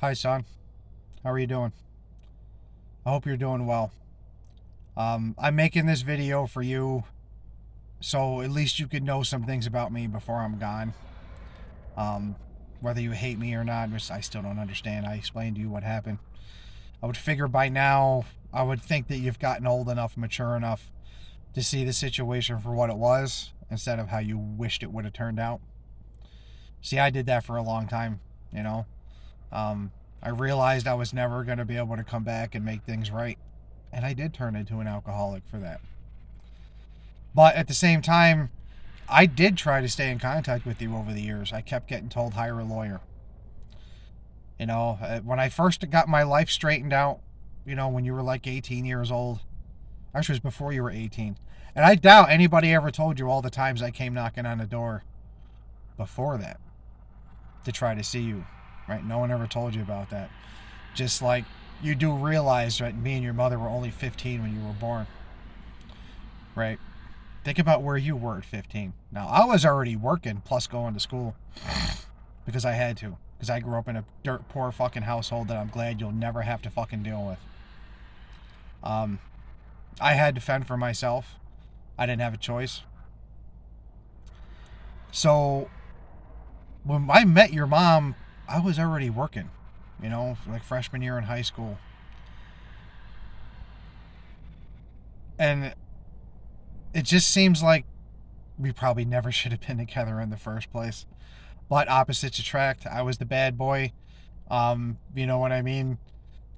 Hi, son. How are you doing? I hope you're doing well. I'm making this video for you so at least you could know some things about me before I'm gone. Um, Whether you hate me or not, which I still don't understand. I explained to you what happened. I would figure by now, I would think that you've gotten old enough, mature enough to see the situation for what it was instead of how you wished it would have turned out. See, I did that for a long time, you know. Um, I realized I was never going to be able to come back and make things right. And I did turn into an alcoholic for that. But at the same time, I did try to stay in contact with you over the years. I kept getting told hire a lawyer. When I first got my life straightened out, when you were like 18 years old, actually, it was before you were 18. And I doubt anybody ever told you all the times I came knocking on the door before that to try to see you, right? No one ever told you about that. Just like you do realize that me and your mother were only 15 when you were born, right? Think about where you were at 15. Now, I was already working plus going to school because I had to. Because I grew up in a dirt poor fucking household that I'm glad you'll never have to fucking deal with. Um, I had to fend for myself. I didn't have a choice. So when I met your mom, I was already working, like freshman year in high school. And it just seems like we probably never should have been together in the first place. But opposites attract. I was the bad boy. You know what I mean?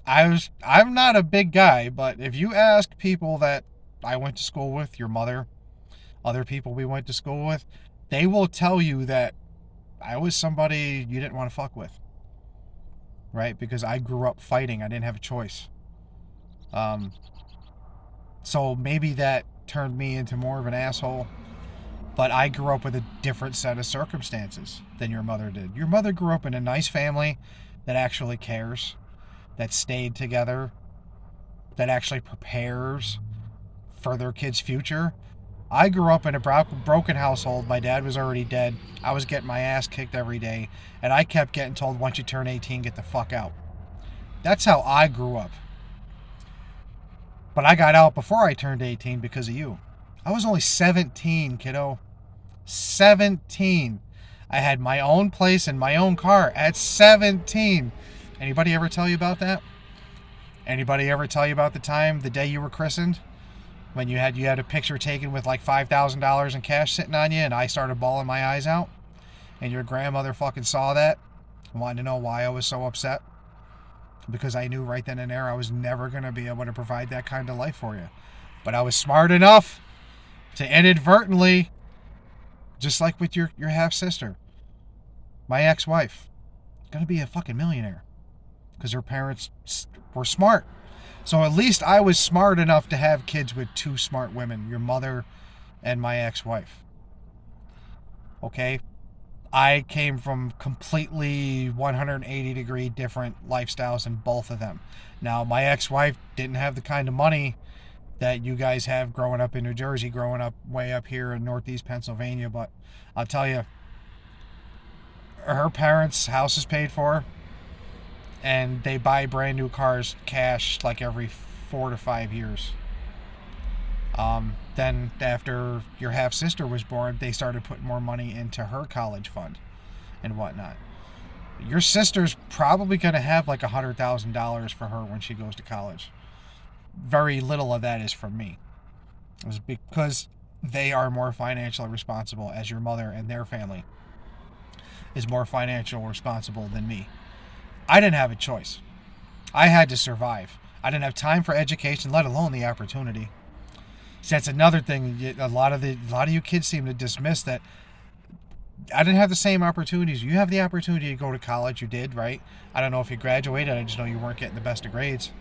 I'm not a big guy, but if you ask people that I went to school with, your mother, other people we went to school with, they will tell you that I was somebody you didn't want to fuck with, right? Because I grew up fighting. I didn't have a choice. Um, so maybe that turned me into more of an asshole. But I grew up with a different set of circumstances than your mother did. Your mother grew up in a nice family that actually cares, that stayed together, that actually prepares for their kids' future. I grew up in a broken household. My dad was already dead. I was getting my ass kicked every day. And I kept getting told, once you turn 18, get the fuck out. That's how I grew up. But I got out before I turned 18 because of you. I was only 17, kiddo. 17. I had my own place and my own car at 17. Anybody ever tell you about that? Anybody ever tell you about the day you were christened? When you had a picture taken with like $5,000 in cash sitting on you, and I started bawling my eyes out, and your grandmother fucking saw that and wanted to know why I was so upset? Because I knew right then and there I was never going to be able to provide that kind of life for you. But I was smart enough to inadvertently, just like with your half sister, my ex-wife, going to be a fucking millionaire because her parents were smart. So at least I was smart enough to have kids with two smart women, your mother and my ex-wife. Okay? I came from completely 180-degree different lifestyles in both of them. Now, my ex-wife didn't have the kind of money that you guys have growing up in New Jersey, growing up way up here in Northeast Pennsylvania, but I'll tell you, her parents' house is paid for, and they buy brand new cars cash like every 4 to 5 years. Then after your half sister was born, they started putting more money into her college fund and whatnot. Your sister's probably going to have like $100,000 for her when she goes to college. Very little of that is from me. It's because they are more financially responsible, as your mother and their family is more financially responsible than me. I didn't have a choice. I had to survive. I didn't have time for education, let alone the opportunity. So that's another thing. A lot of you kids seem to dismiss that. I didn't have the same opportunities. You have the opportunity to go to college. You did, right? I don't know if you graduated. I just know you weren't getting the best of grades.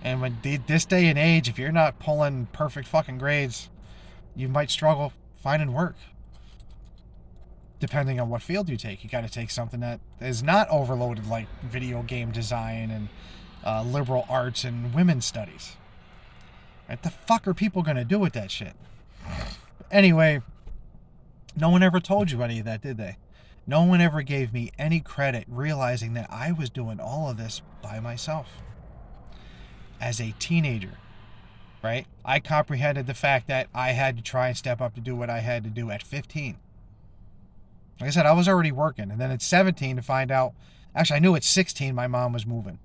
And when this day and age, if you're not pulling perfect fucking grades, you might struggle finding work. Depending on what field you take, you got to take something that is not overloaded, like video game design and liberal arts and women's studies. What the fuck are people going to do with that shit? Anyway, no one ever told you any of that, did they? No one ever gave me any credit, realizing that I was doing all of this by myself. As a teenager, right? I comprehended the fact that I had to try and step up to do what I had to do at 15. Like I said, I was already working. And then at 17 to find out, actually, I knew at 16 my mom was moving.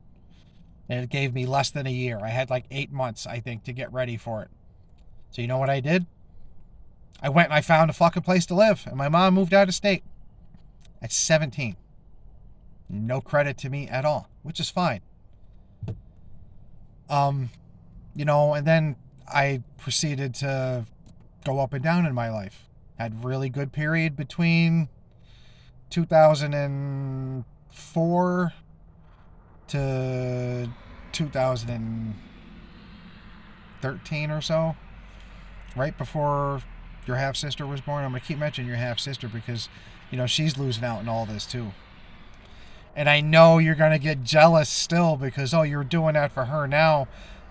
And it gave me less than a year. I had like 8 months, I think, to get ready for it. So you know what I did? I went and I found a fucking place to live. And my mom moved out of state at 17. No credit to me at all, which is fine. And then I proceeded to go up and down in my life. Had really good period between 2004 to 2013 or so, right before your half sister was born. I'm gonna keep mentioning your half sister because, she's losing out in all this too. And I know you're gonna get jealous still because, you're doing that for her now.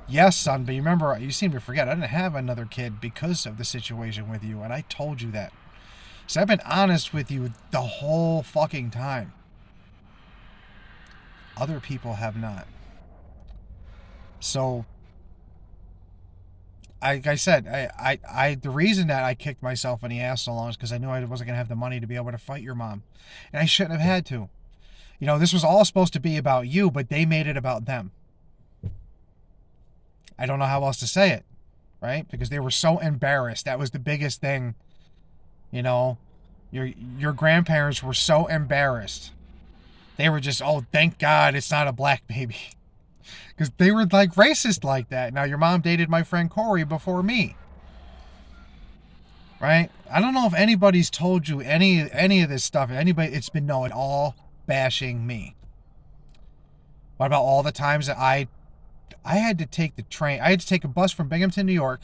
Yes, son, but you remember, you seem to forget, I didn't have another kid because of the situation with you, and I told you that. So I've been honest with you the whole fucking time. Other people have not. So, like I said, the reason that I kicked myself in the ass so long is because I knew I wasn't going to have the money to be able to fight your mom. And I shouldn't have had to. This was all supposed to be about you, but they made it about them. I don't know how else to say it, right? Because they were so embarrassed. That was the biggest thing. Your grandparents were so embarrassed. They were just, thank God it's not a black baby. Because they were like racist like that. Now, your mom dated my friend Corey before me. Right? I don't know if anybody's told you any of this stuff. It's been all bashing me. What about all the times that I had to take the train? I had to take a bus from Binghamton, New York,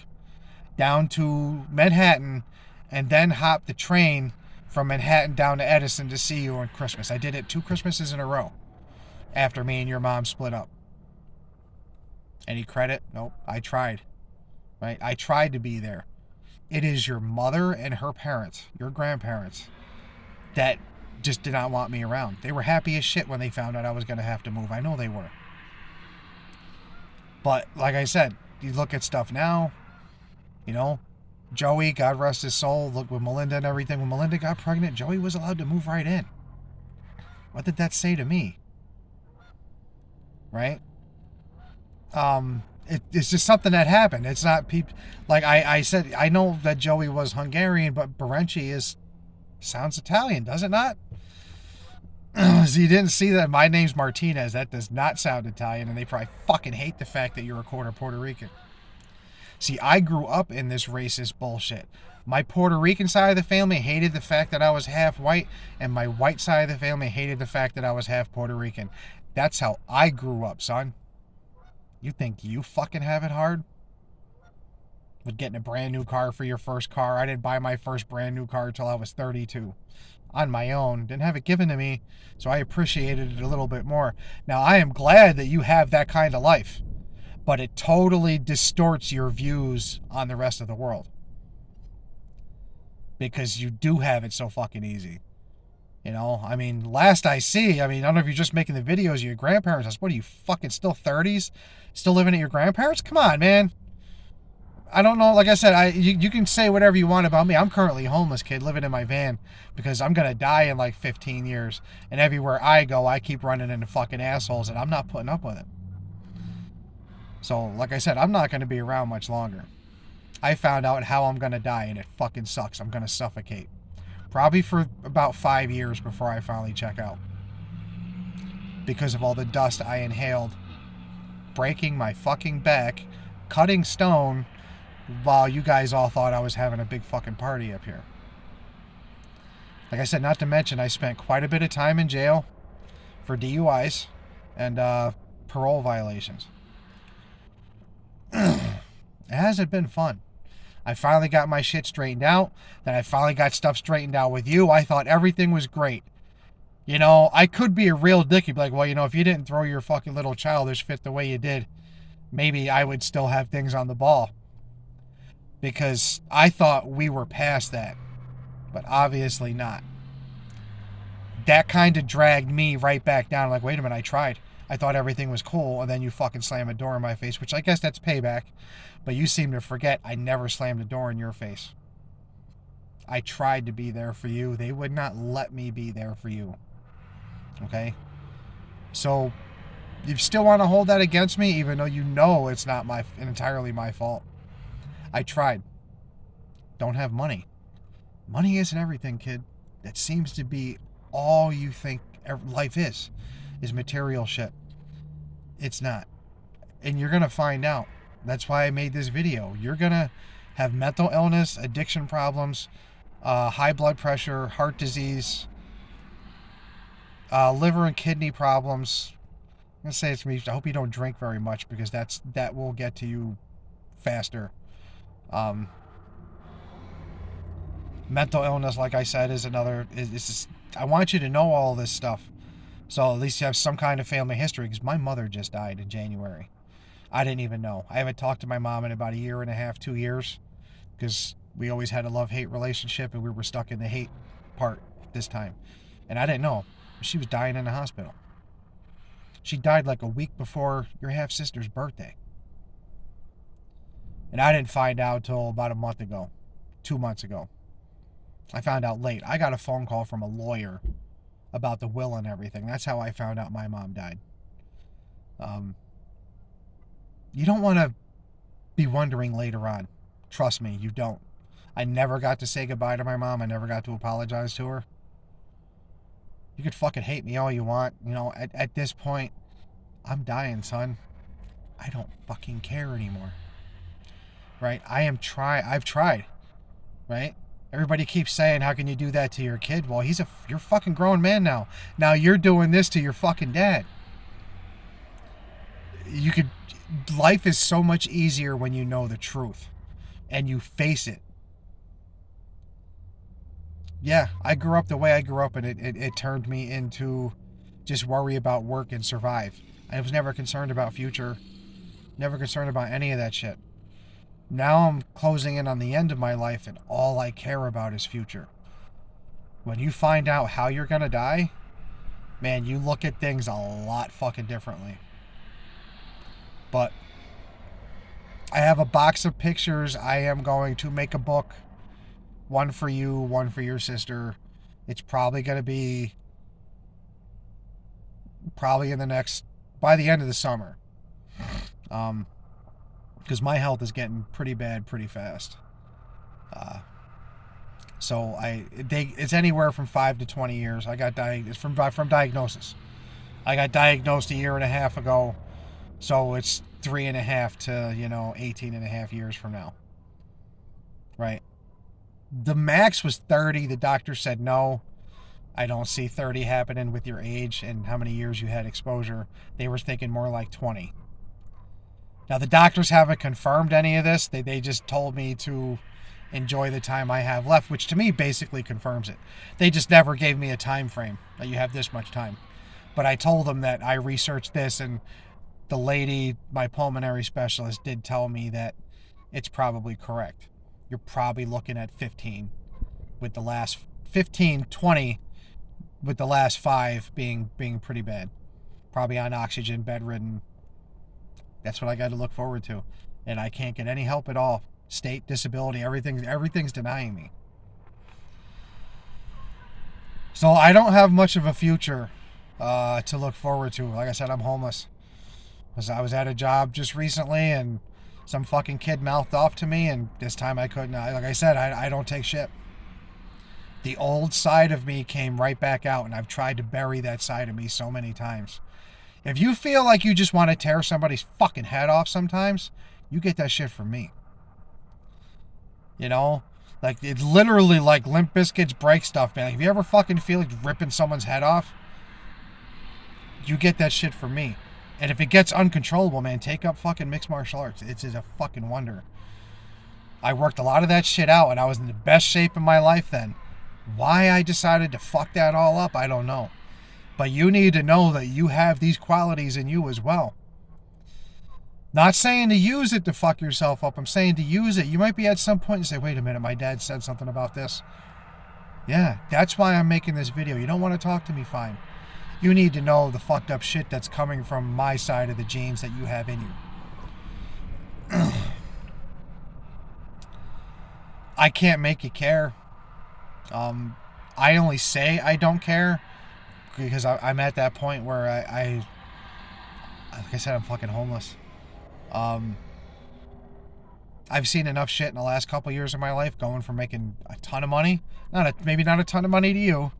down to Manhattan, and then hop the train from Manhattan down to Edison to see you on Christmas. I did it 2 Christmases in a row after me and your mom split up. Any credit? Nope. I tried. Right? I tried to be there. It is your mother and her parents, your grandparents, that just did not want me around. They were happy as shit when they found out I was going to have to move. I know they were. But like I said, you look at stuff now, Joey, God rest his soul, look with Melinda and everything. When Melinda got pregnant, Joey was allowed to move right in. What did that say to me? Right? It's just something that happened. It's not people, like I said, I know that Joey was Hungarian, but Berenci sounds Italian, does it not? So you didn't see that my name's Martinez. That does not sound Italian, and they probably fucking hate the fact that you're a quarter Puerto Rican. See, I grew up in this racist bullshit. My Puerto Rican side of the family hated the fact that I was half white, and my white side of the family hated the fact that I was half Puerto Rican. That's how I grew up, son. You think you fucking have it hard? With getting a brand new car for your first car. I didn't buy my first brand new car until I was 32. On my own. Didn't have it given to me, so I appreciated it a little bit more. Now, I am glad that you have that kind of life, but it totally distorts your views on the rest of the world. Because you do have it so fucking easy. Last I see, I don't know if you're just making the videos of your grandparents. What are you, fucking still 30s? Still living at your grandparents? Come on, man. I don't know. Like I said, you can say whatever you want about me. I'm currently a homeless kid living in my van because I'm going to die in like 15 years. And everywhere I go, I keep running into fucking assholes, and I'm not putting up with it. So, like I said, I'm not going to be around much longer. I found out how I'm going to die, and it fucking sucks. I'm going to suffocate. Probably for about 5 years before I finally check out. Because of all the dust I inhaled. Breaking my fucking back. Cutting stone. While you guys all thought I was having a big fucking party up here. Like I said, not to mention I spent quite a bit of time in jail for DUIs and parole violations. It hasn't been fun. I finally got my shit straightened out. Then I finally got stuff straightened out with you. I thought everything was great. I could be a real dick. You'd be like, well, if you didn't throw your fucking little childish fit the way you did, maybe I would still have things on the ball. Because I thought we were past that. But obviously not. that kind of dragged me right back down. Like, wait a minute, I tried. I thought everything was cool, and then you fucking slam a door in my face, which I guess that's payback. But you seem to forget I never slammed a door in your face. I tried to be there for you. They would not let me be there for you. Okay? So, you still want to hold that against me, even though you know it's not entirely my fault. I tried. Don't have money. Money isn't everything, kid. That seems to be all you think life is material shit. It's not. And you're going to find out. That's why I made this video. You're going to have mental illness, addiction problems, high blood pressure, heart disease, liver and kidney problems. I'm going to say it's me. I hope you don't drink very much, because that will get to you faster. Mental illness, like I said, is another. I want you to know all this stuff, so at least you have some kind of family history, because my mother just died in January. I didn't even know. I haven't talked to my mom in about a year and a half, 2 years, because we always had a love-hate relationship, and we were stuck in the hate part this time. And I didn't know. She was dying in the hospital. She died like a week before your half-sister's birthday. And I didn't find out till about a month ago, 2 months ago. I found out late. I got a phone call from a lawyer about the will and everything. That's how I found out my mom died. You don't want to be wondering later on. Trust me, you don't. I never got to say goodbye to my mom. I never got to apologize to her. You could fucking hate me all you want. You know, at this point, I'm dying, son. I don't fucking care anymore. Right? I've tried. Right? Everybody keeps saying, how can you do that to your kid? Well, you're a fucking grown man now. Now you're doing this to your fucking dad. Life is so much easier when you know the truth and you face it. Yeah, I grew up the way I grew up, and it turned me into just worry about work and survive. I was never concerned about future, never concerned about any of that shit. Now I'm closing in on the end of my life, and all I care about is future. When you find out how you're going to die, man, you look at things a lot fucking differently. But I have a box of pictures. I am going to make a book. One for you, one for your sister. It's probably going to be by the end of the summer. Because my health is getting pretty bad pretty fast. So it's anywhere from 5 to 20 years. I got from diagnosis. I got diagnosed a year and a half ago, so it's 3.5 to 18.5 years from now. Right. The max was 30. The doctor said no. I don't see 30 happening with your age and how many years you had exposure. They were thinking more like 20. Now, the doctors haven't confirmed any of this. They just told me to enjoy the time I have left, which to me basically confirms it. They just never gave me a time frame that you have this much time. But I told them that I researched this, and the lady, my pulmonary specialist, did tell me that it's probably correct. You're probably looking at 15 with the last 15, 20 with the last 5 being pretty bad. Probably on oxygen, bedridden. That's what I got to look forward to. And I can't get any help at all. State, disability, everything's denying me. So I don't have much of a future to look forward to. Like I said, I'm homeless. I was at a job just recently, and some fucking kid mouthed off to me, and this time I couldn't. Like I said, I don't take shit. The old side of me came right back out, and I've tried to bury that side of me so many times. If you feel like you just want to tear somebody's fucking head off sometimes, you get that shit from me. You know? Like, it's literally like Limp Bizkit's Break Stuff, man. Like, if you ever fucking feel like ripping someone's head off, you get that shit from me. And if it gets uncontrollable, man, take up fucking mixed martial arts. It's a fucking wonder. I worked a lot of that shit out, and I was in the best shape of my life then. Why I decided to fuck that all up, I don't know. But you need to know that you have these qualities in you as well. Not saying to use it to fuck yourself up. I'm saying to use it. You might be at some point and say, wait a minute, my dad said something about this. Yeah, that's why I'm making this video. You don't want to talk to me, fine. You need to know the fucked up shit that's coming from my side of the genes that you have in you. I can't make you care. I only say I don't care because I'm at that point where like I said, I'm fucking homeless. I've seen enough shit in the last couple years of my life, going from making a ton of money, maybe not a ton of money to you,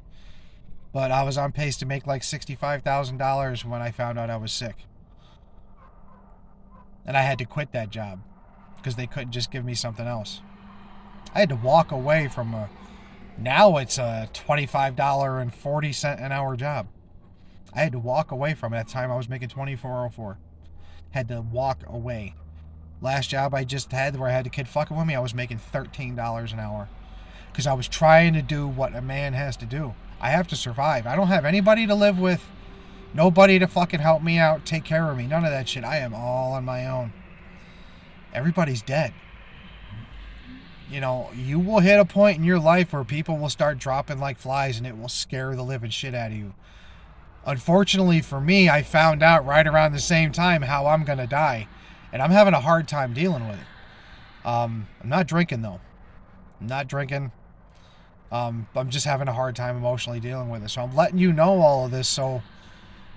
but I was on pace to make like $65,000 when I found out I was sick. And I had to quit that job because they couldn't just give me something else. I had to walk away from now it's a $25.40 an hour job. I had to walk away from it. At the time I was making $24.04. Had to walk away. Last job I just had where I had a kid fucking with me, I was making $13 an hour. Because I was trying to do what a man has to do. I have to survive. I don't have anybody to live with. Nobody to fucking help me out, take care of me. None of that shit. I am all on my own. Everybody's dead. You know, you will hit a point in your life where people will start dropping like flies and it will scare the living shit out of you. Unfortunately for me, I found out right around the same time how I'm going to die. And I'm having a hard time dealing with it. I'm not drinking, though. I'm not drinking. I'm just having a hard time emotionally dealing with it. So I'm letting you know all of this so,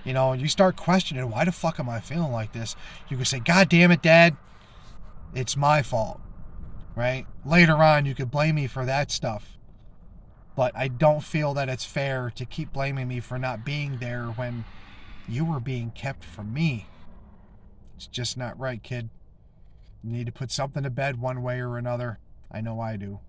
you know, you start questioning, why the fuck am I feeling like this? You can say, God damn it, Dad. It's my fault. Right? Later on, you could blame me for that stuff. But I don't feel that it's fair to keep blaming me for not being there when you were being kept from me. It's just not right, kid. You need to put something to bed one way or another. I know I do.